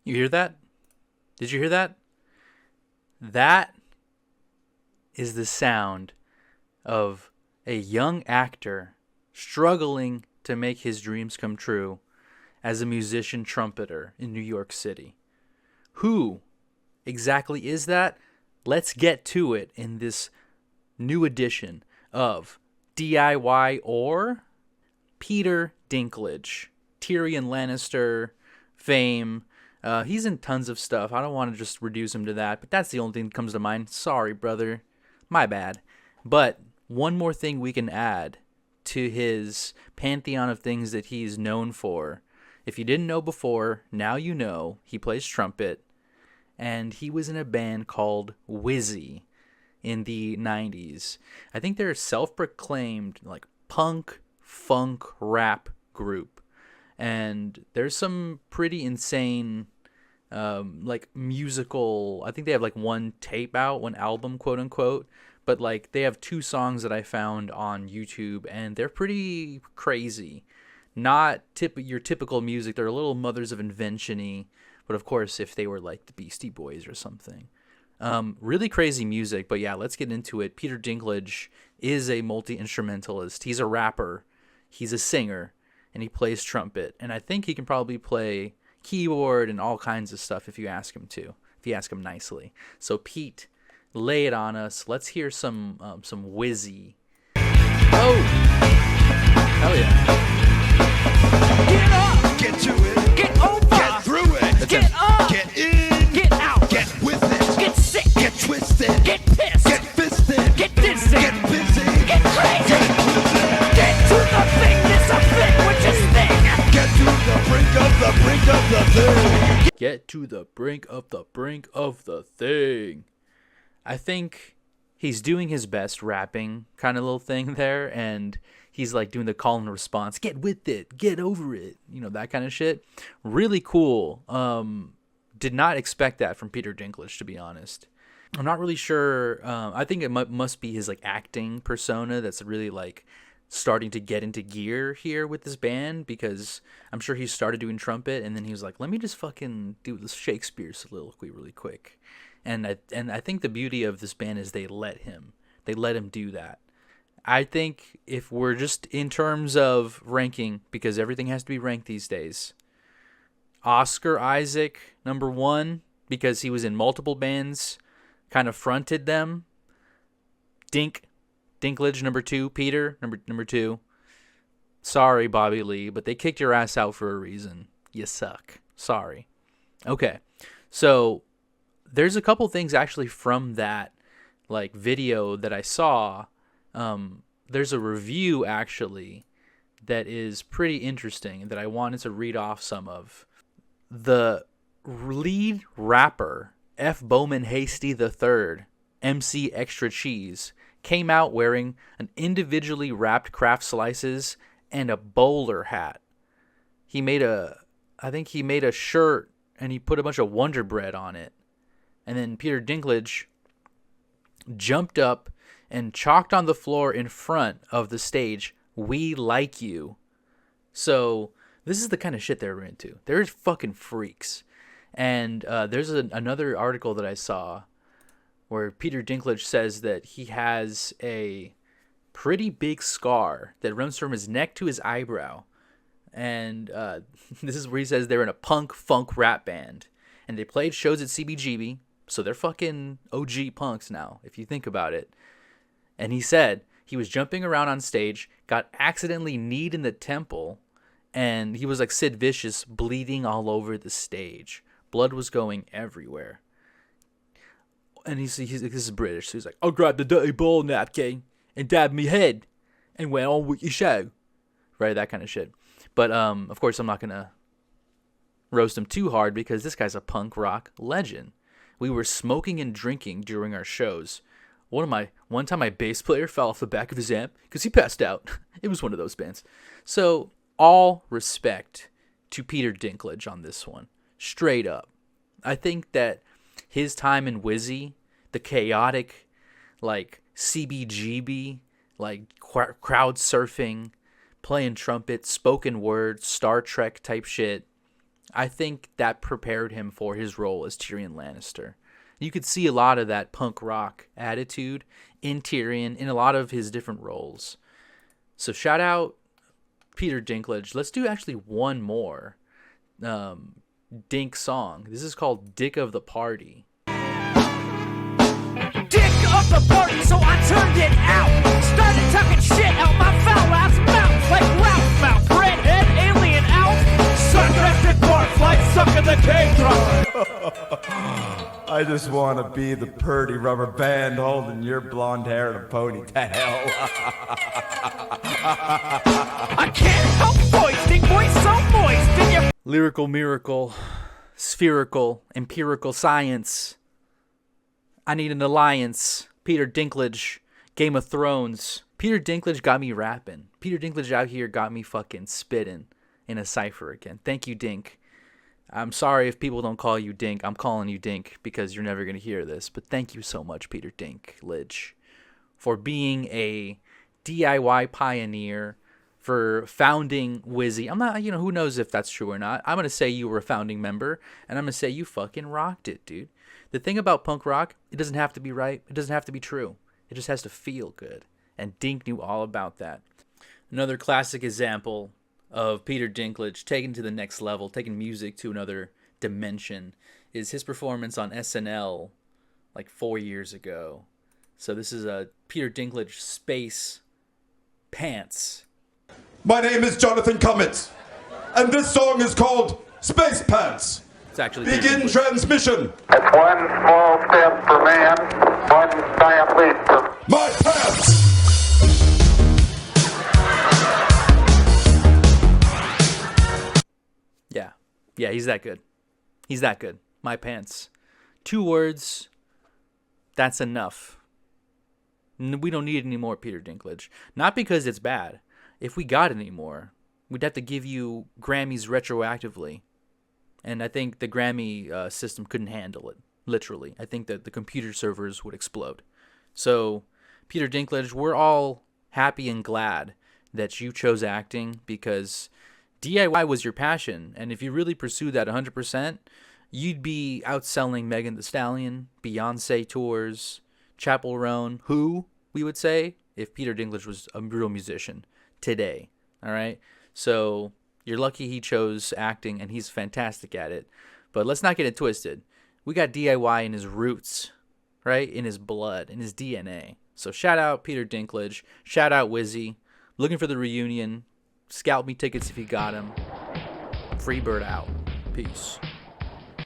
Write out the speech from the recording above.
You hear that? Did you hear that? That is the sound of a young actor struggling to make his dreams come true as a musician trumpeter in New York City. Who exactly is that? Let's get to it in this new edition of DIY or Peter Dinklage. Tyrion Lannister fame. He's in tons of stuff. I don't want to just reduce him to that, but that's the only thing that comes to mind. Sorry, brother. My bad. But one more thing we can add to his pantheon of things that he's known for. If you didn't know before, now you know. He plays trumpet, and he was in a band called Whizzy in the 90s. I think they're a self-proclaimed like punk, funk, rap group. And there's some pretty insane like musical, I think they have like one tape out, one album, quote unquote, but like they have 2 songs that I found on YouTube, and they're pretty crazy. Not your typical music. They're a little Mothers of Invention-y, but of course if they were like the Beastie Boys or something. Really crazy music, but yeah, let's get into it. Peter Dinklage is a multi-instrumentalist. He's a rapper, he's a singer, and he plays trumpet. And I think he can probably play keyboard and all kinds of stuff if you ask him to, if you ask him nicely. So Pete, lay it on us. Let's hear some Whizzy. Oh, hell yeah. Get up, Get to it. get over, Get through it. get up, Get in. get out, Get with it. get sick, Get twisted. get pissed, Get fisted. get dizzy, Get busy. get crazy, Get twisted. get to the thing that's a thing, which is thing. Get to the brink of the thing. Get to the brink of the thing. I think he's doing his best rapping kind of little thing there, and he's like doing the call and response, get with it, get over it, that kind of shit. Really cool. Did not expect that from Peter Dinklage, to be honest. I'm not really sure. I think it must be his like acting persona that's really like starting to get into gear here with this band, because I'm sure he started doing trumpet and then he was like, let me just fucking do this Shakespeare soliloquy really quick. And I think the beauty of this band is they let him do that. I think if we're just in terms of ranking, because everything has to be ranked these days, Oscar Isaac, number 1, because he was in multiple bands, kind of fronted them. Dinklage, number 2. Peter, number 2. Sorry, Bobby Lee, but they kicked your ass out for a reason. You suck. Sorry. Okay, so there's a couple things actually from that like video that I saw. There's a review actually that is pretty interesting that I wanted to read off some of. The lead rapper, F. Bowman Hasty III, MC Extra Cheese, came out wearing an individually wrapped Kraft slices and a bowler hat. I think he made a shirt and he put a bunch of Wonder Bread on it. And then Peter Dinklage jumped up and chalked on the floor in front of the stage, "We like you." So this is the kind of shit they're into. They're fucking freaks. And there's another article that I saw where Peter Dinklage says that he has a pretty big scar that runs from his neck to his eyebrow. And this is where he says they're in a punk funk rap band. And they played shows at CBGB, so they're fucking OG punks now, if you think about it. And he said he was jumping around on stage, got accidentally kneed in the temple, and he was like Sid Vicious, bleeding all over the stage. Blood was going everywhere. And he's this is British, so he's like, "I'll grab the dirty ball napkin and dab me head and went on with your show." Right, that kind of shit. But of course I'm not gonna roast him too hard because this guy's a punk rock legend. We were smoking and drinking during our shows. One time my bass player fell off the back of his amp because he passed out. It was one of those bands. So all respect to Peter Dinklage on this one. Straight up. I think that his time in Whizzy, the chaotic, like CBGB, like crowd surfing, playing trumpet, spoken word, Star Trek type shit, I think that prepared him for his role as Tyrion Lannister. You could see a lot of that punk rock attitude in Tyrion in a lot of his different roles. So shout out Peter Dinklage. Let's do actually one more Dink song. This is called Dick of the Party. Dick of the party, so I turned it out. Started talking shit out my foul ass mouth. Like Ralph mouth, redhead, alien out. Sarcastic barf like sucking the cake drop. I just want to be the purdy rubber band holding your blonde hair in a ponytail. I can't help voicing voice so moist in your Lyrical miracle, spherical, empirical science. I need an alliance. Peter Dinklage, Game of Thrones. Peter Dinklage got me rapping. Peter Dinklage out here got me fucking spitting in a cipher again. Thank you, Dink. I'm sorry if people don't call you Dink. I'm calling you Dink because you're never going to hear this. But thank you so much, Peter Dinklage, for being a DIY pioneer, for founding Whizzy. I'm not, who knows if that's true or not. I'm going to say you were a founding member, and I'm going to say you fucking rocked it, dude. The thing about punk rock, it doesn't have to be right. It doesn't have to be true. It just has to feel good. And Dink knew all about that. Another classic example of Peter Dinklage taken to the next level, taking music to another dimension, is his performance on SNL like 4 years ago. So this is a Peter Dinklage Space Pants. My name is Jonathan Cummins, and this song is called Space Pants. It's actually Begin transmission. It's one small step for man, one giant leap for... My pants! Yeah, he's that good. He's that good. My pants. 2 words. That's enough. We don't need any more Peter Dinklage. Not because it's bad. If we got any more, we'd have to give you Grammys retroactively. And I think the Grammy system couldn't handle it. Literally. I think that the computer servers would explode. So, Peter Dinklage, we're all happy and glad that you chose acting, because DIY was your passion, and if you really pursue that 100%, you'd be outselling Megan Thee Stallion, Beyonce tours, Chappell Roan, who, we would say, if Peter Dinklage was a real musician today, all right? So you're lucky he chose acting, and he's fantastic at it. But let's not get it twisted. We got DIY in his roots, right? In his blood, in his DNA. So shout out Peter Dinklage. Shout out Whizzy. Looking for the reunion. Scout me tickets if you got them. Freebird out. Peace.